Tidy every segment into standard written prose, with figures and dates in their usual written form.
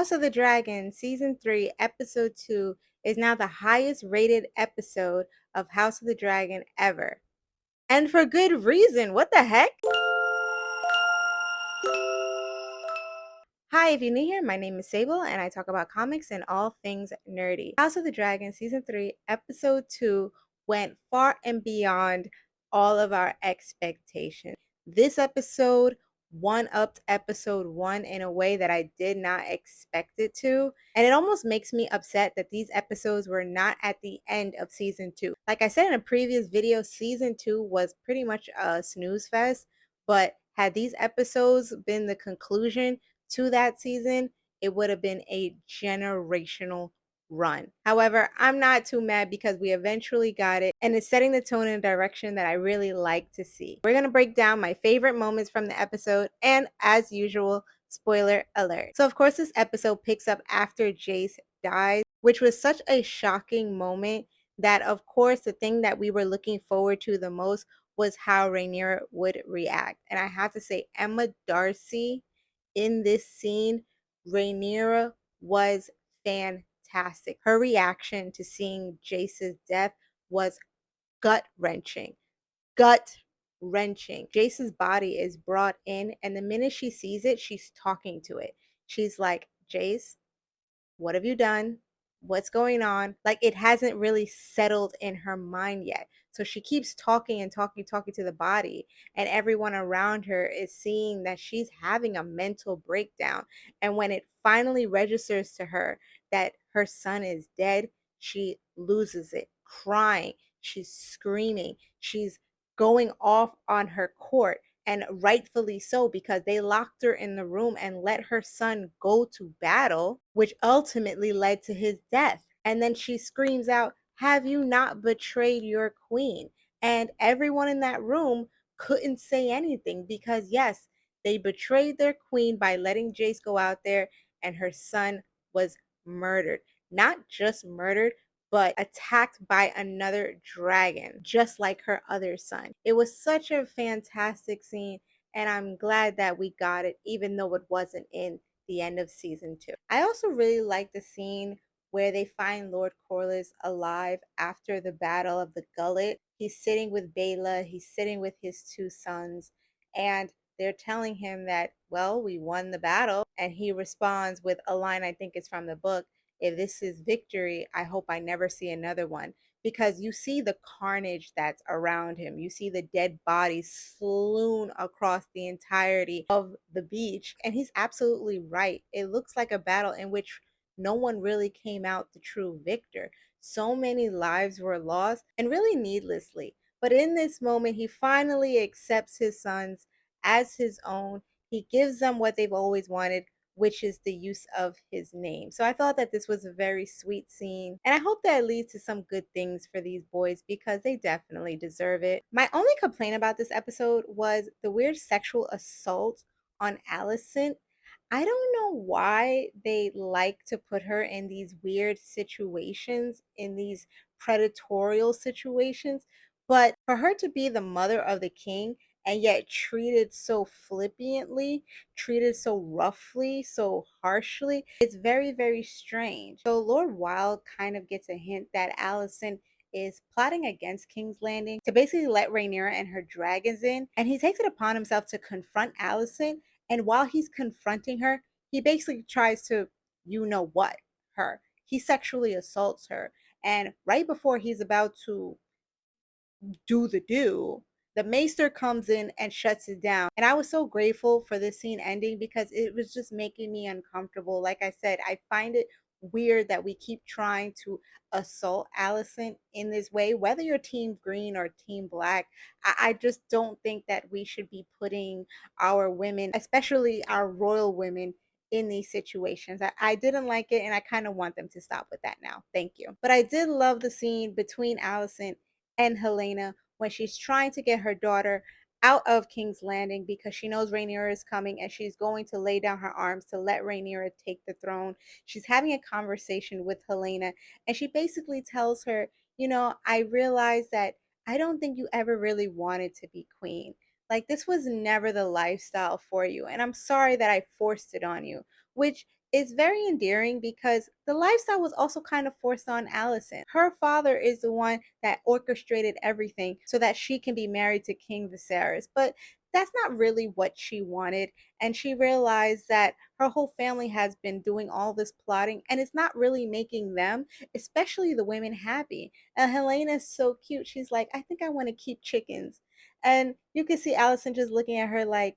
House of the Dragon Season 3, Episode 2 is now the highest rated episode of House of the Dragon ever. And for good reason. What the heck? Hi, if you're new here, my name is Sable and I talk about comics and all things nerdy. House of the Dragon Season 3, Episode 2 went far and beyond all of our expectations. This episode one-upped episode 1 in a way that I did not expect it to. And it almost makes me upset that these episodes were not at the end of Season 2. Like I said in a previous video, Season 2 was pretty much a snooze fest. But had these episodes been the conclusion to that season, it would have been a generational run. However, I'm not too mad because we eventually got it and it's setting the tone in a direction that I really like to see. We're going to break down my favorite moments from the episode and, as usual, spoiler alert. So, of course, this episode picks up after Jace dies, which was such a shocking moment that, of course, the thing that we were looking forward to the most was how Rhaenyra would react. And I have to say, Emma Darcy in this scene, Rhaenyra was fantastic. Her reaction to seeing Jace's death was gut wrenching. Gut wrenching. Jace's body is brought in, and the minute she sees it, she's talking to it. She's like, Jace, what have you done? What's going on? Like, it hasn't really settled in her mind yet. So she keeps talking and talking to the body, and everyone around her is seeing that she's having a mental breakdown. And when it finally registers to her that her son is dead, she loses it, crying. She's screaming. She's going off on her court, and rightfully so, because they locked her in the room and let her son go to battle, which ultimately led to his death. And then she screams out, have you not betrayed your queen? And everyone in that room couldn't say anything because, yes, they betrayed their queen by letting Jace go out there, and her son was murdered. Not just murdered, but attacked by another dragon, just like her other son. It was such a fantastic scene, and I'm glad that we got it, even though it wasn't in the end of season 2. I also really like the scene where they find Lord Corlys alive after the Battle of the Gullet. He's sitting with Baela, he's sitting with his two sons, and they're telling him that, well, we won the battle. And he responds with a line I think is from the book, if this is victory, I hope I never see another one. Because you see the carnage that's around him. You see the dead bodies strewn across the entirety of the beach. And he's absolutely right. It looks like a battle in which no one really came out the true victor. So many lives were lost, and really needlessly. But in this moment, he finally accepts his sons as his own. He gives them what they've always wanted, which is the use of his name. So I thought that this was a very sweet scene, and I hope that it leads to some good things for these boys because they definitely deserve it. My only complaint about this episode was the weird sexual assault on Alicent. I don't know why they like to put her in these weird situations, in these predatorial situations, but for her to be the mother of the king and yet treated so flippantly, treated so roughly, so harshly, it's very, very strange. So Lord Wilde kind of gets a hint that Alicent is plotting against King's Landing to basically let Rhaenyra and her dragons in, and he takes it upon himself to confront Alicent. And while he's confronting her, he basically tries to, you know what, her. He sexually assaults her. And right before he's about to do the maester comes in and shuts it down. And I was so grateful for this scene ending because it was just making me uncomfortable. Like I said, I find it weird that we keep trying to assault Alicent in this way, whether you're team green or team black. I just don't think that we should be putting our women, especially our royal women, in these situations. I didn't like it, and I kind of want them to stop with that now. Thank you. But I did love the scene between Alicent and Helena when she's trying to get her daughter out of King's Landing because she knows Rhaenyra is coming and she's going to lay down her arms to let Rhaenyra take the throne. She's having a conversation with Helena, and she basically tells her, you know, I realize that I don't think you ever really wanted to be queen. Like, this was never the lifestyle for you, and I'm sorry that I forced it on you, which it's very endearing because the lifestyle was also kind of forced on Allison. Her father is the one that orchestrated everything so that she can be married to King Viserys. But that's not really what she wanted. And she realized that her whole family has been doing all this plotting and it's not really making them, especially the women, happy. And Helena's so cute. She's like, I think I want to keep chickens. And you can see Allison just looking at her like,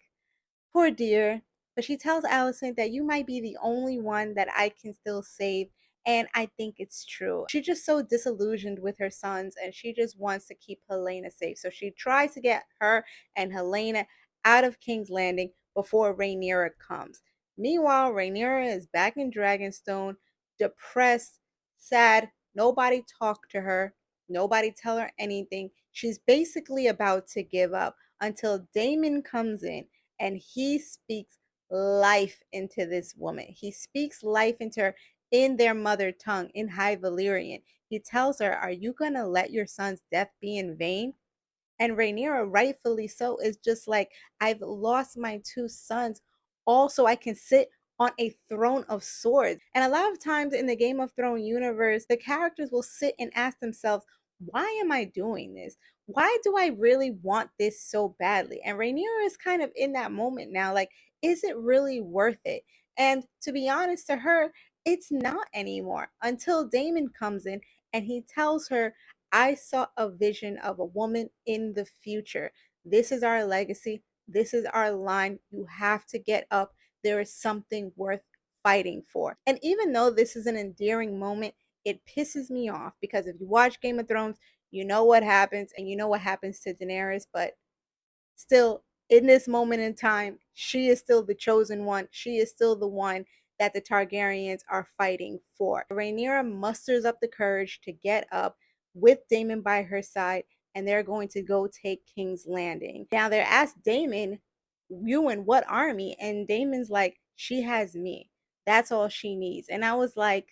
poor dear. But she tells Allison that you might be the only one that I can still save. And I think it's true. She's just so disillusioned with her sons and she just wants to keep Helena safe. So she tries to get her and Helena out of King's Landing before Rhaenyra comes. Meanwhile, Rhaenyra is back in Dragonstone, depressed, sad. Nobody talked to her. Nobody tell her anything. She's basically about to give up until Daemon comes in and he speaks life into this woman. He speaks life into her in their mother tongue, in High Valyrian. He tells her, are you going to let your son's death be in vain? And Rhaenyra, rightfully so, is just like, I've lost my two sons. Also, I can sit on a throne of swords. And a lot of times in the Game of Thrones universe, the characters will sit and ask themselves, why am I doing this? Why do I really want this so badly? And Rhaenyra is kind of in that moment now. Like, is it really worth it? And to be honest, to her, it's not anymore until Daemon comes in and he tells her, I saw a vision of a woman in the future. This is our legacy. This is our line. You have to get up. There is something worth fighting for. And even though this is an endearing moment, it pisses me off because if you watch Game of Thrones, you know what happens and you know what happens to Daenerys, but still, in this moment in time, she is still the chosen one. She is still the one that the Targaryens are fighting for. Rhaenyra musters up the courage to get up with Daemon by her side, and they're going to go take King's Landing. Now they're asked Daemon, you and what army? And Daemon's like, she has me. That's all she needs. And I was like,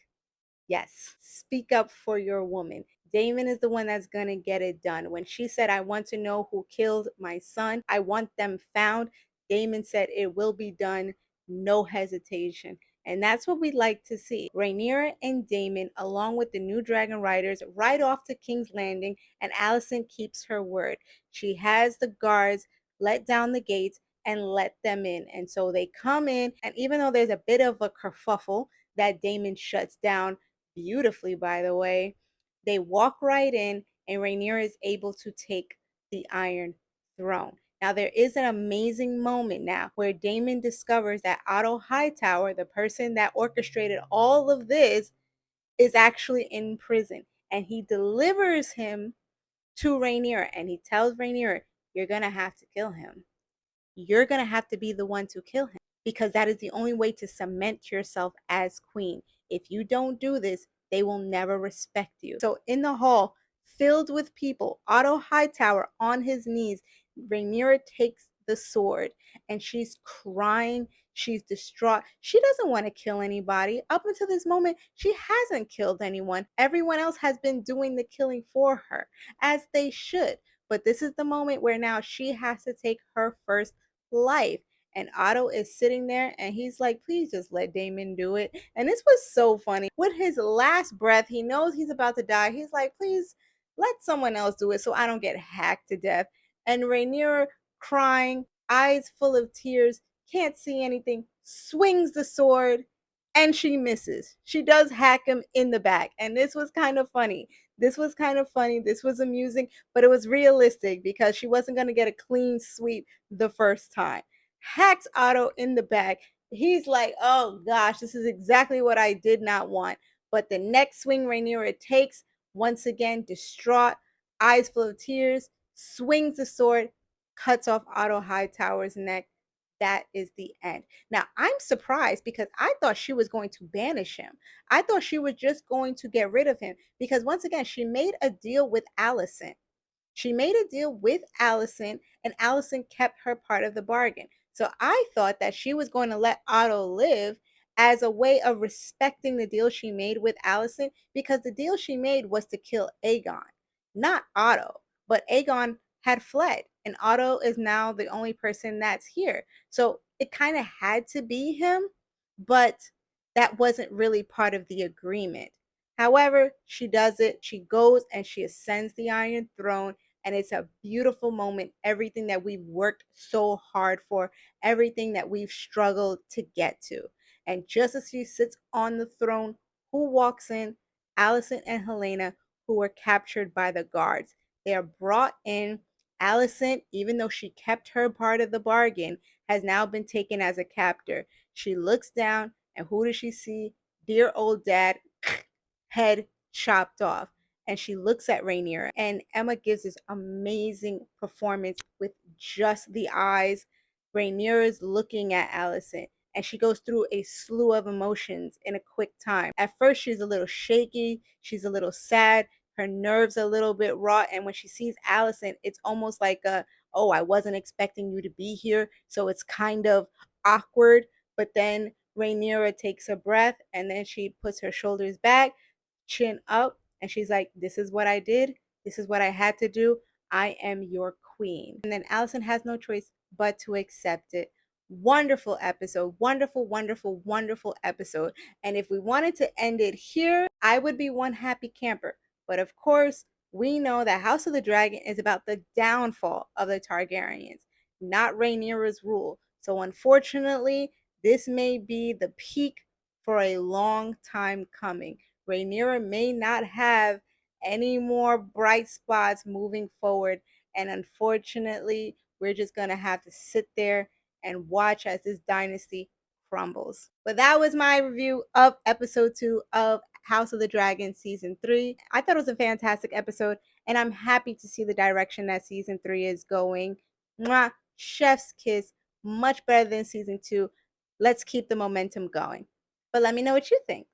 yes, speak up for your woman. Damon is the one that's going to get it done. When she said, I want to know who killed my son, I want them found, Damon said, it will be done, no hesitation. And that's what we'd like to see. Rhaenyra and Daemon, along with the new Dragon Riders, ride off to King's Landing, and Alicent keeps her word. She has the guards let down the gates and let them in. And so they come in, and even though there's a bit of a kerfuffle that Daemon shuts down, beautifully, by the way. They walk right in, and Rhaenyra is able to take the Iron Throne. Now, there is an amazing moment now where Daemon discovers that Otto Hightower, the person that orchestrated all of this, is actually in prison. And he delivers him to Rhaenyra, and he tells Rhaenyra, you're going to have to kill him. You're going to have to be the one to kill him because that is the only way to cement yourself as queen. If you don't do this, they will never respect you. So in the hall, filled with people, Otto Hightower on his knees, Rhaenyra takes the sword and she's crying. She's distraught. She doesn't want to kill anybody. Up until this moment, she hasn't killed anyone. Everyone else has been doing the killing for her, as they should. But this is the moment where now she has to take her first life. And Otto is sitting there and he's like, please just let Daemon do it. And this was so funny. With his last breath, he knows he's about to die. He's like, please let someone else do it so I don't get hacked to death. And Rhaenyra, crying, eyes full of tears, can't see anything, swings the sword and she misses. She does hack him in the back. And this was kind of funny. This was kind of funny. This was amusing, but it was realistic because she wasn't going to get a clean sweep the first time. Hacks Otto in the back. He's like, oh gosh, this is exactly what I did not want. But the next swing Rhaenyra takes, once again, distraught, eyes full of tears, swings the sword, cuts off Otto Hightower's neck. That is the end. Now, I'm surprised because I thought she was going to banish him. I thought she was just going to get rid of him because, once again, she made a deal with Alicent. She made a deal with Alicent, and Alicent kept her part of the bargain. So I thought that she was going to let Otto live as a way of respecting the deal she made with Alicent, because the deal she made was to kill Aegon, not Otto. But Aegon had fled, and Otto is now the only person that's here. So it kind of had to be him, but that wasn't really part of the agreement. However, she does it. She goes and she ascends the Iron Throne, and it's a beautiful moment. Everything that we've worked so hard for, everything that we've struggled to get to. And just as she sits on the throne, who walks in? Alicent and Helena, who were captured by the guards. They are brought in. Alicent, even though she kept her part of the bargain, has now been taken as a captor. She looks down, and who does she see? Dear old dad, head chopped off. And she looks at Rhaenyra, and Emma gives this amazing performance with just the eyes. Rhaenyra is looking at Alicent, and she goes through a slew of emotions in a quick time. At first, she's a little shaky, she's a little sad, her nerves a little bit raw, and when she sees Alicent, it's almost like oh, I wasn't expecting you to be here, so it's kind of awkward. But then Rhaenyra takes a breath, and then she puts her shoulders back, chin up, and she's like, this is what I did, this is what I had to do, I am your queen. And then Alicent has no choice but to accept it. Wonderful episode. Wonderful, wonderful, wonderful episode. And if we wanted to end it here, I would be one happy camper. But of course, we know that House of the Dragon is about the downfall of the Targaryens, not Rhaenyra's rule. So unfortunately, this may be the peak for a long time coming. Rhaenyra may not have any more bright spots moving forward. And unfortunately, we're just going to have to sit there and watch as this dynasty crumbles. But that was my review of episode 2 of House of the Dragon season 3. I thought it was a fantastic episode, and I'm happy to see the direction that season 3 is going. Mwah, chef's kiss, much better than season 2. Let's keep the momentum going. But let me know what you think.